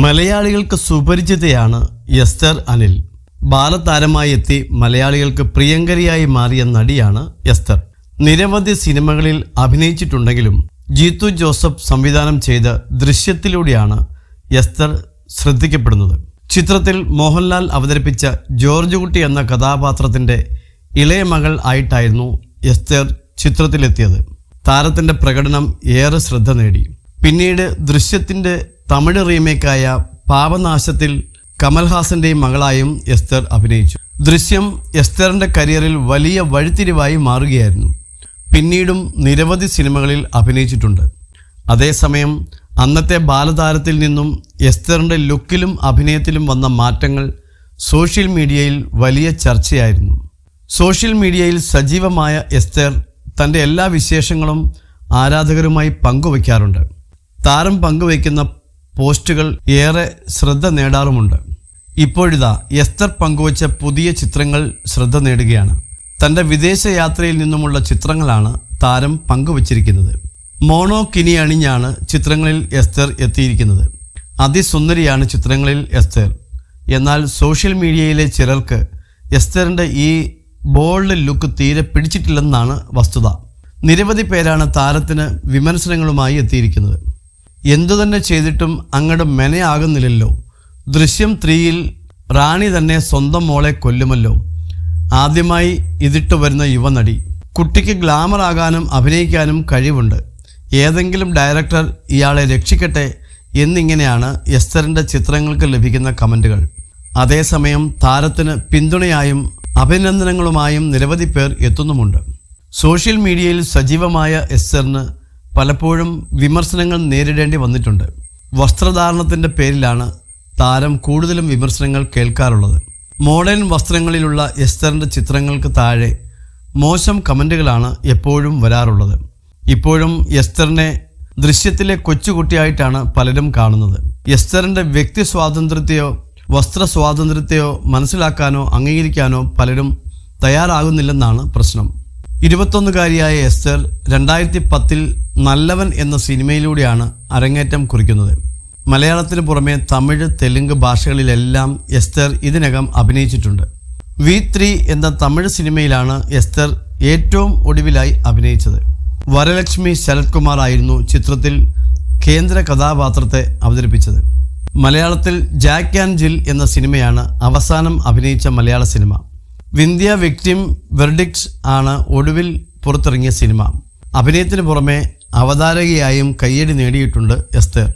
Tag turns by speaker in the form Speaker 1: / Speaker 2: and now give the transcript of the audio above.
Speaker 1: മലയാളികൾക്ക് സുപരിചിതയാണ് എസ്തർ അനിൽ. ബാലതാരമായി എത്തി മലയാളികൾക്ക് പ്രിയങ്കരിയായി മാറിയ നടിയാണ് എസ്തർ. നിരവധി സിനിമകളിൽ അഭിനയിച്ചിട്ടുണ്ടെങ്കിലും ജീത്തു ജോസഫ് സംവിധാനം ചെയ്ത ദൃശ്യത്തിലൂടെയാണ് എസ്തർ ശ്രദ്ധിക്കപ്പെടുന്നത്. ചിത്രത്തിൽ മോഹൻലാൽ അവതരിപ്പിച്ച ജോർജ് കുട്ടി എന്ന കഥാപാത്രത്തിൻ്റെ ഇളയ മകൾ ആയിട്ടായിരുന്നു എസ്തർ ചിത്രത്തിലെത്തിയത്. താരത്തിൻ്റെ പ്രകടനം ഏറെ ശ്രദ്ധ നേടി. പിന്നീട് ദൃശ്യത്തിൻ്റെ തമിഴ് റീമേക്കായ പാപനാശത്തിൽ കമൽഹാസന്റെയും മകളായും എസ്തർ അഭിനയിച്ചു. ദൃശ്യം എസ്തറിൻ്റെ കരിയറിൽ വലിയ വഴിത്തിരിവായി മാറുകയായിരുന്നു. പിന്നീടും നിരവധി സിനിമകളിൽ അഭിനയിച്ചിട്ടുണ്ട്. അതേസമയം അന്നത്തെ ബാലതാരത്തിൽ നിന്നും എസ്തറിൻ്റെ ലുക്കിലും അഭിനയത്തിലും വന്ന മാറ്റങ്ങൾ സോഷ്യൽ മീഡിയയിൽ വലിയ ചർച്ചയായിരുന്നു. സോഷ്യൽ മീഡിയയിൽ സജീവമായ എസ്തർ തൻ്റെ എല്ലാ വിശേഷങ്ങളും ആരാധകരുമായി പങ്കുവയ്ക്കാറുണ്ട്. താരം പങ്കുവയ്ക്കുന്ന പോസ്റ്റുകൾ ഏറെ ശ്രദ്ധ നേടാറുമുണ്ട്. ഇപ്പോഴിതാ എസ്തർ പങ്കുവച്ച പുതിയ ചിത്രങ്ങൾ ശ്രദ്ധ നേടുകയാണ്. തൻ്റെ വിദേശ യാത്രയിൽ നിന്നുമുള്ള ചിത്രങ്ങളാണ് താരം പങ്കുവച്ചിരിക്കുന്നത്. മോണോകിനി അണിഞ്ഞാണ് ചിത്രങ്ങളിൽ എസ്തർ എത്തിയിരിക്കുന്നത്. അതിസുന്ദരിയാണ് ചിത്രങ്ങളിൽ എസ്തർ. എന്നാൽ സോഷ്യൽ മീഡിയയിലെ ചിലർക്ക് എസ്തറിൻ്റെ ഈ ബോൾഡ് ലുക്ക് തീരെ പിടിച്ചിട്ടില്ലെന്നാണ് വസ്തുത. നിരവധി പേരാണ് താരത്തിന് വിമർശനങ്ങളുമായി എത്തിയിരിക്കുന്നത്. എന്തുതന്നെ ചെയ്തിട്ടും അങ്ങോട്ട് മെനയാകുന്നില്ലല്ലോ. ദൃശ്യം 3-ൽ റാണി തന്നെ സ്വന്തം മോളെ കൊല്ലുമല്ലോ. ആദ്യമായി ഇതിട്ട് വരുന്ന യുവനടി. കുട്ടിക്ക് ഗ്ലാമർ ആകാനും അഭിനയിക്കാനും കഴിവുണ്ട്. ഏതെങ്കിലും ഡയറക്ടർ ഇയാളെ രക്ഷിക്കട്ടെ എന്നിങ്ങനെയാണ് എസ്തറിൻ്റെ ചിത്രങ്ങൾക്ക് ലഭിക്കുന്ന കമൻറ്റുകൾ. അതേസമയം താരത്തിന് പിന്തുണയായും അഭിനന്ദനങ്ങളുമായും നിരവധി പേർ എത്തുന്നുമുണ്ട്. സോഷ്യൽ മീഡിയയിൽ സജീവമായ എസ്തറിന് പലപ്പോഴും വിമർശനങ്ങൾ നേരിടേണ്ടി വന്നിട്ടുണ്ട്. വസ്ത്രധാരണത്തിൻ്റെ പേരിലാണ് താരം കൂടുതലും വിമർശനങ്ങൾ കേൾക്കാറുള്ളത്. മോഡേൺ വസ്ത്രങ്ങളിലുള്ള എസ്തറിൻ്റെ ചിത്രങ്ങൾക്ക് താഴെ മോശം കമൻറ്റുകളാണ് എപ്പോഴും വരാറുള്ളത്. ഇപ്പോഴും എസ്തറിനെ ദൃശ്യത്തിലെ കൊച്ചുകുട്ടിയായിട്ടാണ് പലരും കാണുന്നത്. എസ്തറിൻ്റെ വ്യക്തി സ്വാതന്ത്ര്യത്തെയോ വസ്ത്ര സ്വാതന്ത്ര്യത്തെയോ മനസ്സിലാക്കാനോ അംഗീകരിക്കാനോ പലരും തയ്യാറാകുന്നില്ലെന്നാണ് പ്രശ്നം. 21-കാരിയായ എസ്തർ 2010-ൽ നല്ലവൻ എന്ന സിനിമയിലൂടെയാണ് അരങ്ങേറ്റം കുറിക്കുന്നത്. മലയാളത്തിന് പുറമെ തമിഴ്, തെലുങ്ക് ഭാഷകളിലെല്ലാം എസ്തർ ഇതിനകം അഭിനയിച്ചിട്ടുണ്ട്. V3 എന്ന തമിഴ് സിനിമയിലാണ് എസ്തർ ഏറ്റവും ഒടുവിലായി അഭിനയിച്ചത്. വരലക്ഷ്മി ശരത് കുമാർ ആയിരുന്നു ചിത്രത്തിൽ കേന്ദ്ര കഥാപാത്രത്തെ അവതരിപ്പിച്ചത്. മലയാളത്തിൽ ജാക്ക് ആൻഡ് ജിൽ എന്ന സിനിമയാണ് അവസാനം അഭിനയിച്ച മലയാള സിനിമ. വിന്ധ്യ വിക്ടിം വെർഡിക്ട്സ് ആണ് ഒടുവിൽ പുറത്തിറങ്ങിയ സിനിമ. അഭിനയത്തിന് പുറമെ അവതാരകയായും കയ്യടി നേടിയിട്ടുണ്ട് എസ്തർ.